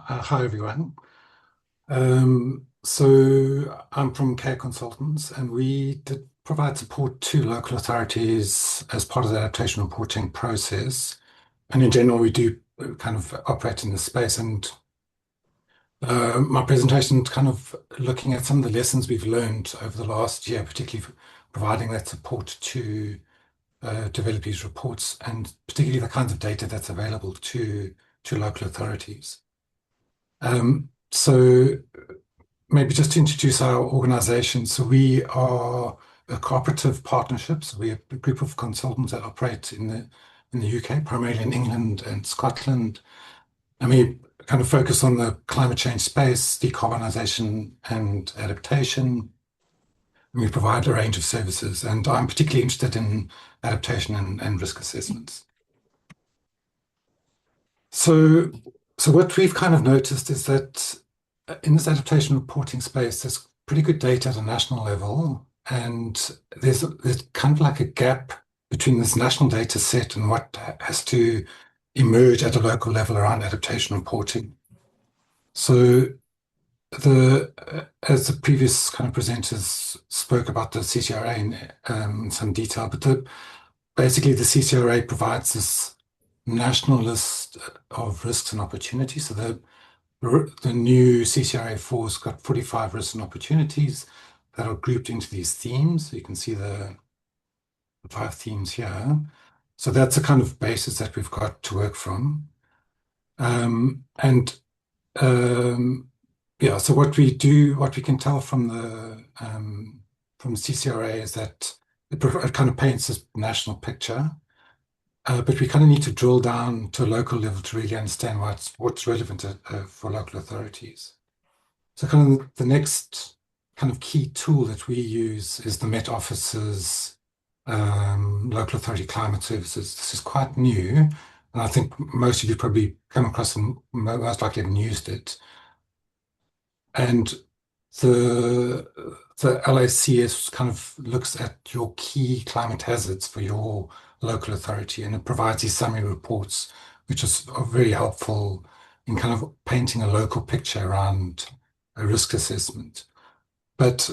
Hi, everyone. So I'm from CAG Consultants, and we did provide support to local authorities as part of the adaptation reporting process. And in general, we do kind of operate in this space. And my presentation is kind of looking at some of the lessons we've learned over the last year, particularly for providing that support to develop these reports, and particularly the kinds of data that's available to local authorities. So maybe just to introduce our organization. So we are a cooperative partnership. So we're a group of consultants that operate in the UK, primarily in England and Scotland. And we kind of focus on the climate change space, decarbonisation and adaptation. And we provide a range of services. And I'm particularly interested in adaptation and risk assessments. So, so what we've kind of noticed is that in this adaptation reporting space, there's pretty good data at a national level, and there's kind of like a gap between this national data set and what has to emerge at a local level around adaptation reporting. So as the previous kind of presenters spoke about the CCRA in some detail, but basically the CCRA provides this national list of risks and opportunities. So the new CCRA4's got 45 risks and opportunities that are grouped into these themes. So you can see the 5 themes here. So that's a kind of basis that we've got to work from. And yeah, so what we can tell from the CCRA is that it kind of paints this national picture. But we kind of need to drill down to a local level to really understand what's relevant for local authorities. So kind of the next kind of key tool that we use is the Met Office's local authority climate services. This is quite new, and I think most of you probably come across and most likely haven't used it. And the LACS kind of looks at your key climate hazards for your local authority, and it provides these summary reports, which are very helpful in kind of painting a local picture around a risk assessment. But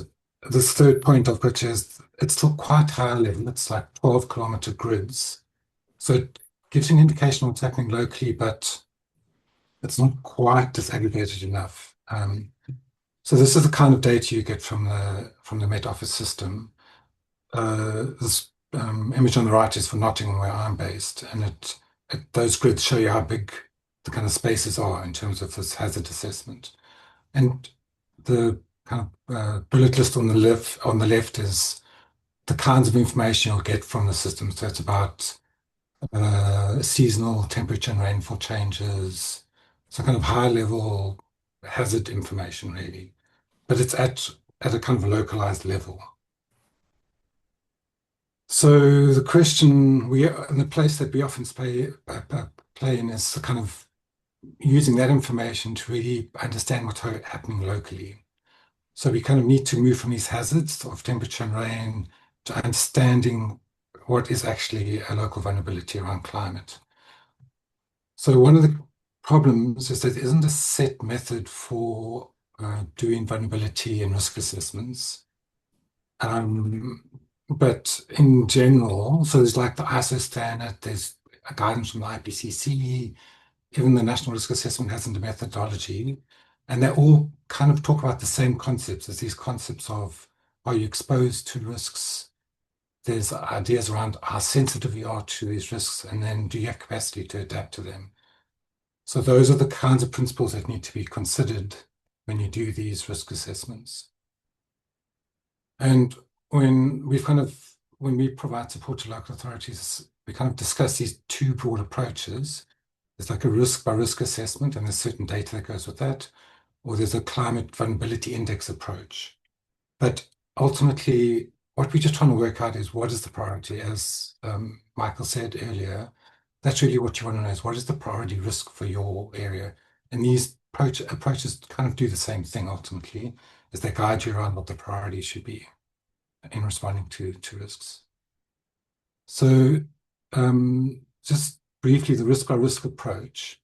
this third point of which is it's still quite high level. It's like 12-kilometer grids. So it gives you an indication of what's happening locally, but it's not quite disaggregated enough. So this is the kind of data you get from the Met Office system. This image on the right is for Nottingham, where I'm based, and those grids show you how big the kind of spaces are in terms of this hazard assessment. And the kind of bullet list on the left is the kinds of information you'll get from the system. So it's about seasonal temperature and rainfall changes, so kind of high level hazard information really, but it's at a kind of a localized level. So the question and the place that we often play in is the kind of using that information to really understand what's happening locally. So we kind of need to move from these hazards of temperature and rain to understanding what is actually a local vulnerability around climate. So one of the problems is that there isn't a set method for doing vulnerability and risk assessments. But in general, so there's like the ISO standard, there's a guidance from the IPCC, even the National Risk Assessment hasn't a methodology, and they all kind of talk about the same concepts. There's these concepts of, are you exposed to risks? There's ideas around how sensitive you are to these risks, and then do you have capacity to adapt to them? So those are the kinds of principles that need to be considered when you do these risk assessments. And when we provide support to local authorities, we kind of discuss these two broad approaches. There's like a risk by risk assessment, and there's certain data that goes with that, or there's a climate vulnerability index approach. But ultimately, what we're just trying to work out is what is the priority. As Michael said earlier, that's really what you want to know is what is the priority risk for your area. And these approaches kind of do the same thing ultimately, is they guide you around what the priority should be in responding to risks. So just briefly, the risk by risk approach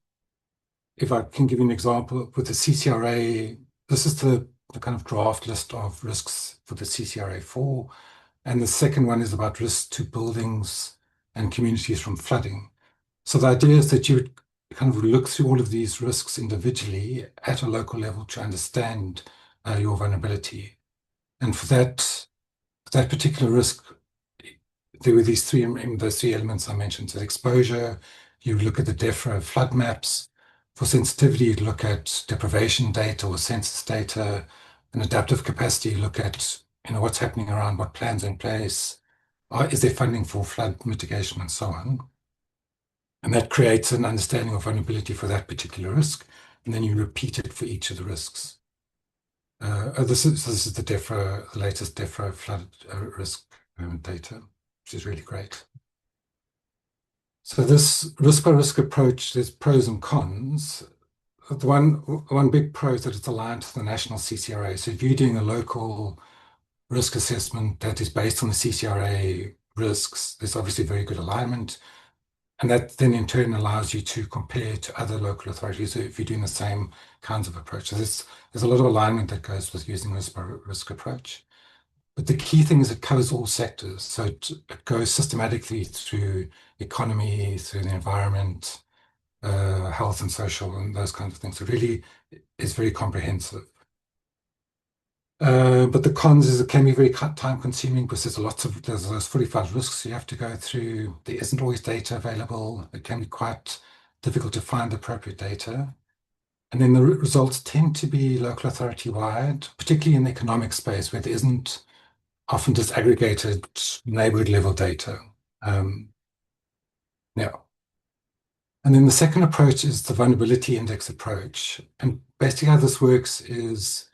if I can give you an example, with the CCRA, this is the kind of draft list of risks for the CCRA4. And the second one is about risks to buildings and communities from flooding. So the idea is that you would kind of look through all of these risks individually at a local level to understand your vulnerability. And for that particular risk, there were those three elements I mentioned. So exposure, you look at the DEFRA flood maps. For sensitivity, you look at deprivation data or census data. And adaptive capacity, you look at what's happening around, what plans in place, is there funding for flood mitigation, and so on. And that creates an understanding of vulnerability for that particular risk. And then you repeat it for each of the risks. This is the latest DEFRA flood risk data, which is really great. So this risk by risk approach, there's pros and cons. The one big pro is that it's aligned to the national CCRA. So if you're doing a local risk assessment that is based on the CCRA risks, there's obviously very good alignment. And that then in turn allows you to compare to other local authorities if you're doing the same kinds of approaches. There's a lot of alignment that goes with using risk by risk approach. But the key thing is it covers all sectors. So it goes systematically through economy, through the environment, health and social, and those kinds of things. It really is very comprehensive. But the cons is it can be very time consuming because there's those 45 risks you have to go through. There isn't always data available. It can be quite difficult to find the appropriate data. And then the results tend to be local authority wide, particularly in the economic space where there isn't often disaggregated neighborhood level data. Yeah. And then the second approach is the vulnerability index approach. And basically how this works is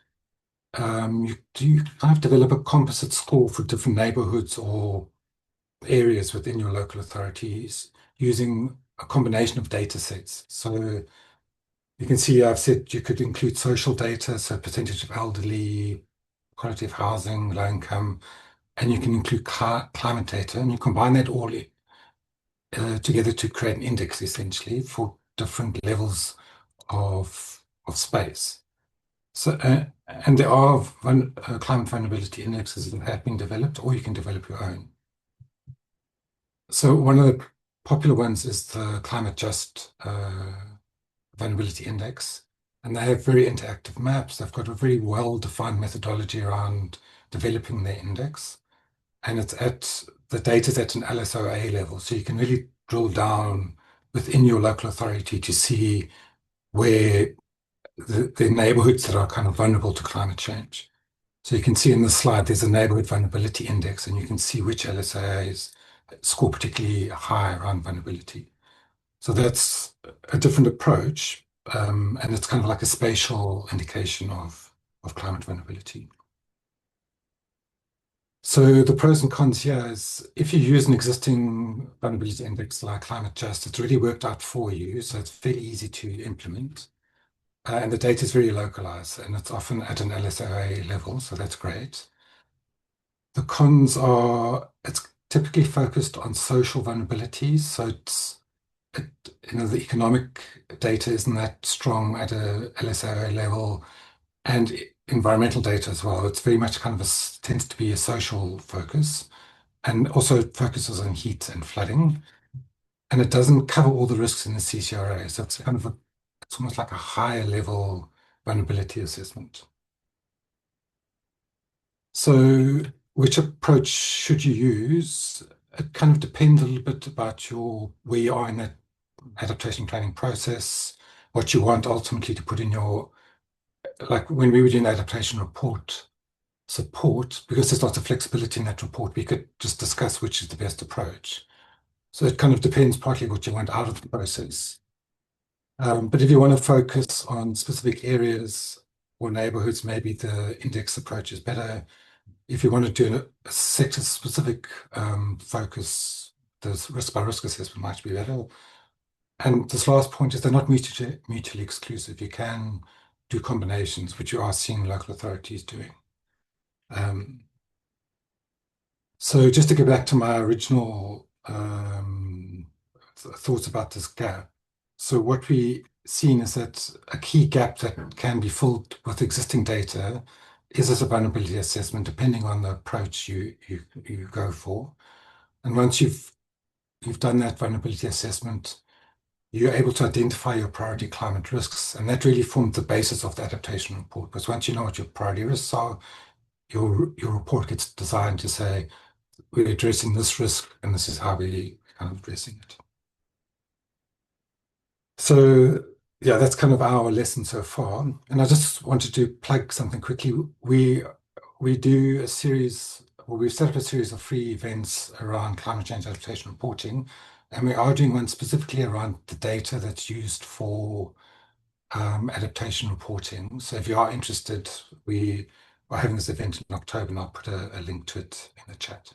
you kind of develop a composite score for different neighborhoods or areas within your local authorities using a combination of data sets. So you can see I've said you could include social data, so percentage of elderly, quality of housing, low income, and you can include climate data, and you combine that all together to create an index essentially for different levels of space. So, and there are climate vulnerability indexes that have been developed, or you can develop your own. So one of the popular ones is the Climate Just Vulnerability Index, and they have very interactive maps. They've got a very well-defined methodology around developing their index, and the data's at an LSOA level, so you can really drill down within your local authority to see where the neighborhoods that are kind of vulnerable to climate change. So you can see in the slide, there's a neighborhood vulnerability index, and you can see which LSAs score particularly high around vulnerability. So that's a different approach, and it's kind of like a spatial indication of climate vulnerability. So the pros and cons here is if you use an existing vulnerability index like Climate Just, it's really worked out for you, so it's very easy to implement. And the data is very localized, and it's often at an LSOA level, so that's great. The cons are it's typically focused on social vulnerabilities, so the economic data isn't that strong at a LSOA level, and environmental data as well. It's very much kind of tends to be a social focus, and also focuses on heat and flooding, and it doesn't cover all the risks in the CCRA. So it's almost like a higher level vulnerability assessment. So which approach should you use? It kind of depends a little bit about where you are in that adaptation planning process, what you want ultimately to put in like when we were doing the adaptation report support, because there's lots of flexibility in that report, we could just discuss which is the best approach. So it kind of depends partly what you want out of the process. But if you want to focus on specific areas or neighborhoods, maybe the index approach is better. If you want to do a sector-specific focus, the risk by risk assessment might be better. And this last point is they're not mutually exclusive. You can do combinations, which you are seeing local authorities doing. So just to go back to my original thoughts about this gap. So what we seen is that a key gap that can be filled with existing data is as a vulnerability assessment, depending on the approach you go for. And once you've done that vulnerability assessment, you're able to identify your priority climate risks, and that really forms the basis of the adaptation report. Because once you know what your priority risks are, your report gets designed to say, we're addressing this risk, and this is how we kind of addressing it. So yeah, that's kind of our lesson so far. And I just wanted to plug something quickly. We do a series, well, we've set up a series of free events around climate change adaptation reporting, and we are doing one specifically around the data that's used for adaptation reporting. So if you are interested, we are having this event in October, and I'll put a link to it in the chat.